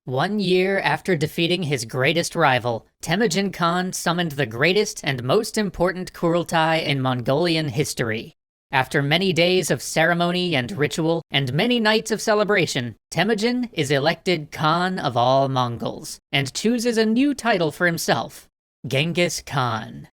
One year after defeating his greatest rival, Temujin Khan summoned the greatest and most important Kurultai in Mongolian history. After many days of ceremony and ritual, and many nights of celebration, Temujin is elected Khan of all Mongols, and chooses a new title for himself, Genghis Khan.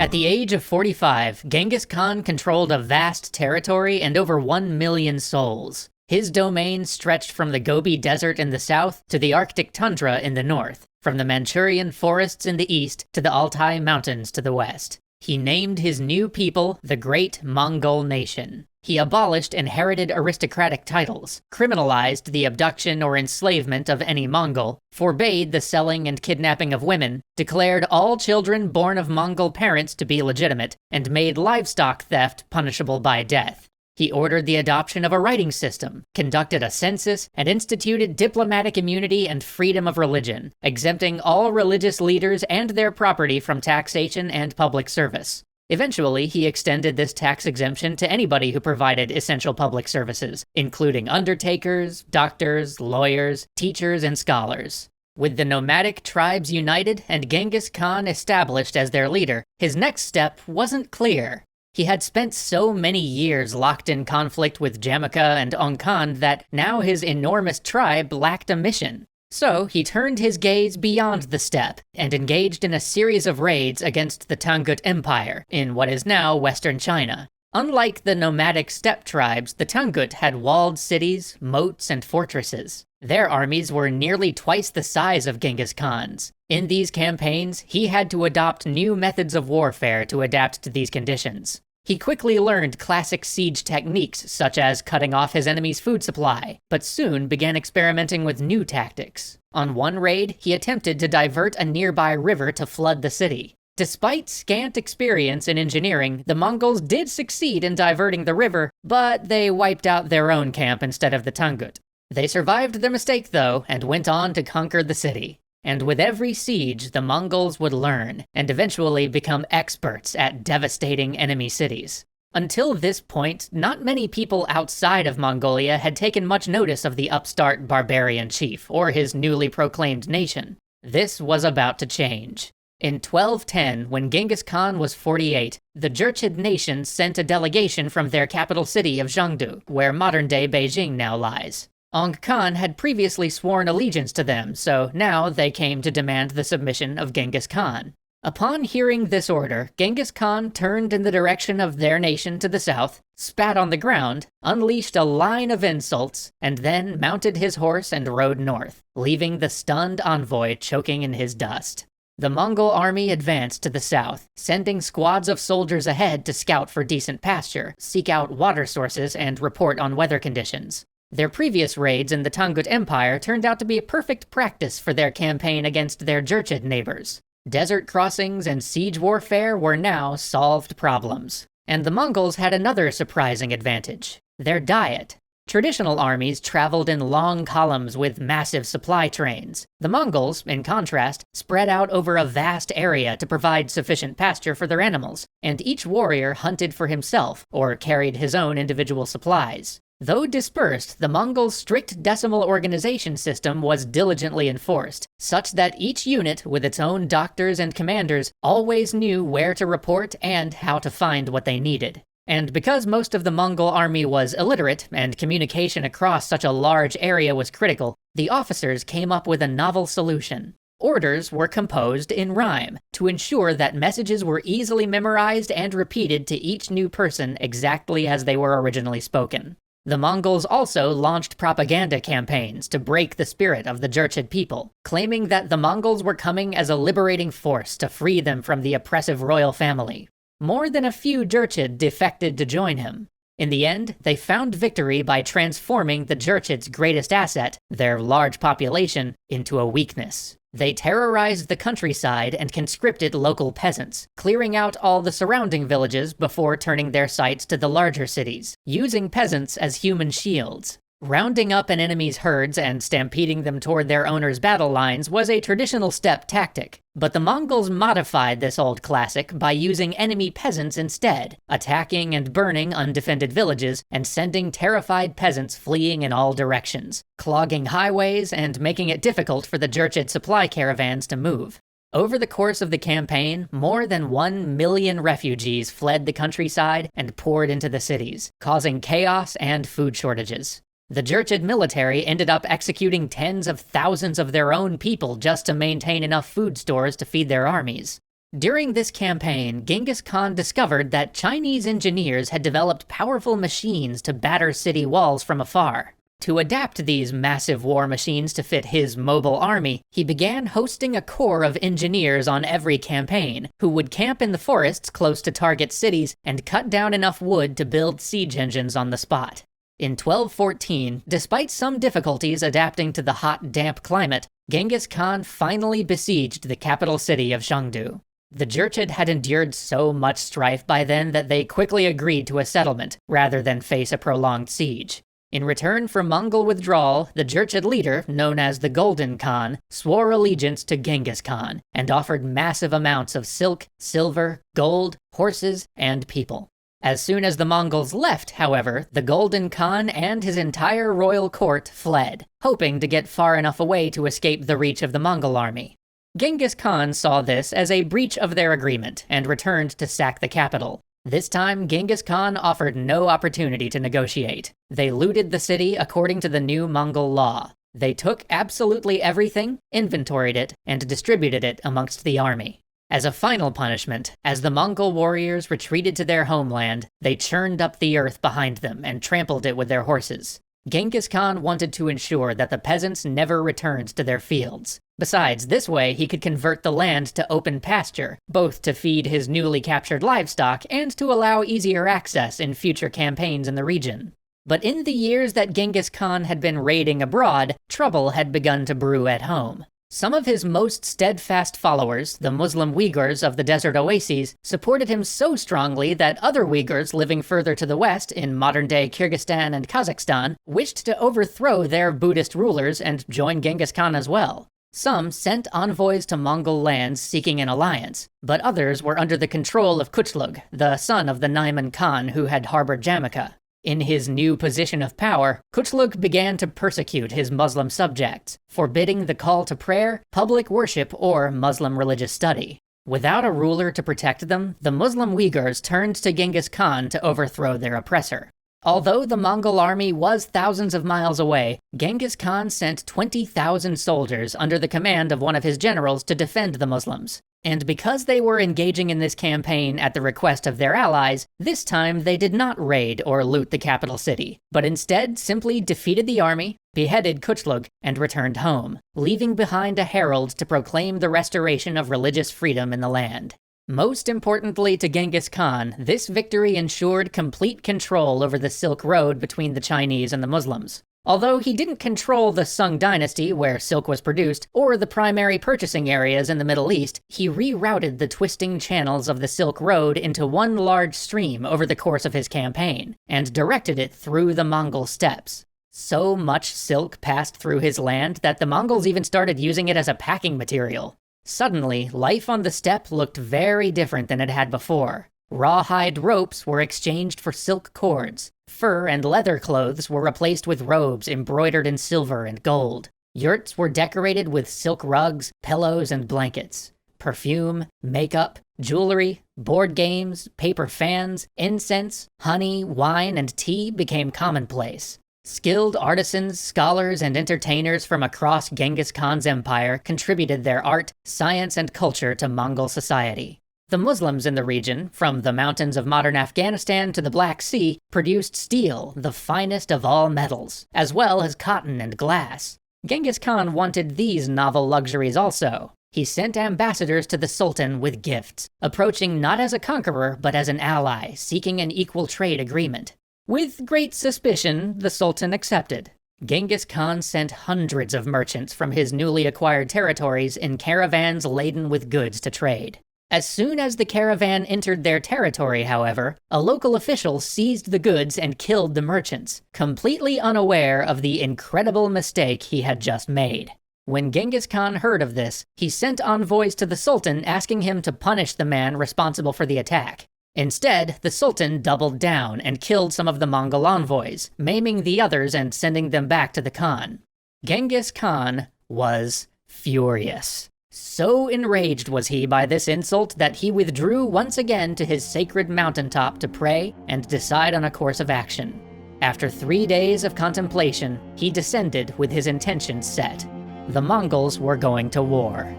At the age of 45, Genghis Khan controlled a vast territory and over 1 million souls. His domain stretched from the Gobi Desert in the south to the Arctic tundra in the north, from the Manchurian forests in the east to the Altai Mountains to the west. He named his new people the Great Mongol Nation. He abolished inherited aristocratic titles, criminalized the abduction or enslavement of any Mongol, forbade the selling and kidnapping of women, declared all children born of Mongol parents to be legitimate, and made livestock theft punishable by death. He ordered the adoption of a writing system, conducted a census, and instituted diplomatic immunity and freedom of religion, exempting all religious leaders and their property from taxation and public service. Eventually, he extended this tax exemption to anybody who provided essential public services, including undertakers, doctors, lawyers, teachers, and scholars. With the nomadic tribes united and Genghis Khan established as their leader, his next step wasn't clear. He had spent so many years locked in conflict with Jamukha and Ong Khan that now his enormous tribe lacked a mission. So he turned his gaze beyond the steppe and engaged in a series of raids against the Tangut Empire in what is now western China. Unlike the nomadic steppe tribes, the Tangut had walled cities, moats, and fortresses. Their armies were nearly twice the size of Genghis Khan's. In these campaigns, he had to adopt new methods of warfare to adapt to these conditions. He quickly learned classic siege techniques such as cutting off his enemy's food supply, but soon began experimenting with new tactics. On one raid, he attempted to divert a nearby river to flood the city. Despite scant experience in engineering, the Mongols did succeed in diverting the river, but they wiped out their own camp instead of the Tangut. They survived their mistake though, and went on to conquer the city. And with every siege, the Mongols would learn, and eventually become experts at devastating enemy cities. Until this point, not many people outside of Mongolia had taken much notice of the upstart barbarian chief, or his newly proclaimed nation. This was about to change. In 1210, when Genghis Khan was 48, the Jurchid nation sent a delegation from their capital city of Zhengdu, where modern-day Beijing now lies. Ong Khan had previously sworn allegiance to them, so now they came to demand the submission of Genghis Khan. Upon hearing this order, Genghis Khan turned in the direction of their nation to the south, spat on the ground, unleashed a line of insults, and then mounted his horse and rode north, leaving the stunned envoy choking in his dust. The Mongol army advanced to the south, sending squads of soldiers ahead to scout for decent pasture, seek out water sources, and report on weather conditions. Their previous raids in the Tangut Empire turned out to be a perfect practice for their campaign against their Jurchid neighbors. Desert crossings and siege warfare were now solved problems. And the Mongols had another surprising advantage: their diet. Traditional armies traveled in long columns with massive supply trains. The Mongols, in contrast, spread out over a vast area to provide sufficient pasture for their animals, and each warrior hunted for himself or carried his own individual supplies. Though dispersed, the Mongols' strict decimal organization system was diligently enforced, such that each unit, with its own doctors and commanders, always knew where to report and how to find what they needed. And because most of the Mongol army was illiterate, and communication across such a large area was critical, the officers came up with a novel solution. Orders were composed in rhyme, to ensure that messages were easily memorized and repeated to each new person exactly as they were originally spoken. The Mongols also launched propaganda campaigns to break the spirit of the Jurchid people, claiming that the Mongols were coming as a liberating force to free them from the oppressive royal family. More than a few Jurchid defected to join him. In the end, they found victory by transforming the Jurchid's greatest asset, their large population, into a weakness. They terrorized the countryside and conscripted local peasants, clearing out all the surrounding villages before turning their sights to the larger cities, using peasants as human shields. Rounding up an enemy's herds and stampeding them toward their owners' battle lines was a traditional steppe tactic, But the Mongols modified this old classic by using enemy peasants instead, attacking and burning undefended villages and sending terrified peasants fleeing in all directions, clogging highways and making it difficult for the Jurchid supply caravans to move. Over the course of the campaign, more than 1 million refugees fled the countryside and poured into the cities, causing chaos and food shortages. The Jurchid military ended up executing tens of thousands of their own people just to maintain enough food stores to feed their armies. During this campaign, Genghis Khan discovered that Chinese engineers had developed powerful machines to batter city walls from afar. To adapt these massive war machines to fit his mobile army, he began hosting a corps of engineers on every campaign, who would camp in the forests close to target cities and cut down enough wood to build siege engines on the spot. In 1214, despite some difficulties adapting to the hot, damp climate, Genghis Khan finally besieged the capital city of Chengdu. The Jurchid had endured so much strife by then that they quickly agreed to a settlement, rather than face a prolonged siege. In return for Mongol withdrawal, the Jurchid leader, known as the Golden Khan, swore allegiance to Genghis Khan, and offered massive amounts of silk, silver, gold, horses, and people. As soon as the Mongols left, however, the Golden Khan and his entire royal court fled, hoping to get far enough away to escape the reach of the Mongol army. Genghis Khan saw this as a breach of their agreement and returned to sack the capital. This time, Genghis Khan offered no opportunity to negotiate. They looted the city according to the new Mongol law. They took absolutely everything, inventoried it, and distributed it amongst the army. As a final punishment, as the Mongol warriors retreated to their homeland, they churned up the earth behind them and trampled it with their horses. Genghis Khan wanted to ensure that the peasants never returned to their fields. Besides, this way he could convert the land to open pasture, both to feed his newly captured livestock and to allow easier access in future campaigns in the region. But in the years that Genghis Khan had been raiding abroad, trouble had begun to brew at home. Some of his most steadfast followers, the Muslim Uyghurs of the desert oases, supported him so strongly that other Uyghurs living further to the west, in modern-day Kyrgyzstan and Kazakhstan, wished to overthrow their Buddhist rulers and join Genghis Khan as well. Some sent envoys to Mongol lands seeking an alliance, but others were under the control of Kuchlug, the son of the Naiman Khan who had harbored Jamaica. In his new position of power, Kuchlug began to persecute his Muslim subjects, forbidding the call to prayer, public worship, or Muslim religious study. Without a ruler to protect them, the Muslim Uyghurs turned to Genghis Khan to overthrow their oppressor. Although the Mongol army was thousands of miles away, Genghis Khan sent 20,000 soldiers under the command of one of his generals to defend the Muslims. And because they were engaging in this campaign at the request of their allies, this time they did not raid or loot the capital city, but instead simply defeated the army, beheaded Kuchlug, and returned home, leaving behind a herald to proclaim the restoration of religious freedom in the land. Most importantly to Genghis Khan, this victory ensured complete control over the Silk Road between the Chinese and the Muslims. Although he didn't control the Sung dynasty, where silk was produced, or the primary purchasing areas in the Middle East, he rerouted the twisting channels of the Silk Road into one large stream over the course of his campaign, and directed it through the Mongol steppes. So much silk passed through his land that the Mongols even started using it as a packing material. Suddenly, life on the steppe looked very different than it had before. Rawhide ropes were exchanged for silk cords. Fur and leather clothes were replaced with robes embroidered in silver and gold. Yurts were decorated with silk rugs, pillows, and blankets. Perfume, makeup, jewelry, board games, paper fans, incense, honey, wine, and tea became commonplace. Skilled artisans, scholars, and entertainers from across Genghis Khan's empire contributed their art, science, and culture to Mongol society. The Muslims in the region, from the mountains of modern Afghanistan to the Black Sea, produced steel, the finest of all metals, as well as cotton and glass. Genghis Khan wanted these novel luxuries also. He sent ambassadors to the Sultan with gifts, approaching not as a conqueror but as an ally, seeking an equal trade agreement. With great suspicion, the Sultan accepted. Genghis Khan sent hundreds of merchants from his newly acquired territories in caravans laden with goods to trade. As soon as the caravan entered their territory, however, a local official seized the goods and killed the merchants, completely unaware of the incredible mistake he had just made. When Genghis Khan heard of this, he sent envoys to the Sultan asking him to punish the man responsible for the attack. Instead, the Sultan doubled down and killed some of the Mongol envoys, maiming the others and sending them back to the Khan. Genghis Khan was furious. So enraged was he by this insult that he withdrew once again to his sacred mountaintop to pray and decide on a course of action. After 3 days of contemplation, he descended with his intentions set. The Mongols were going to war.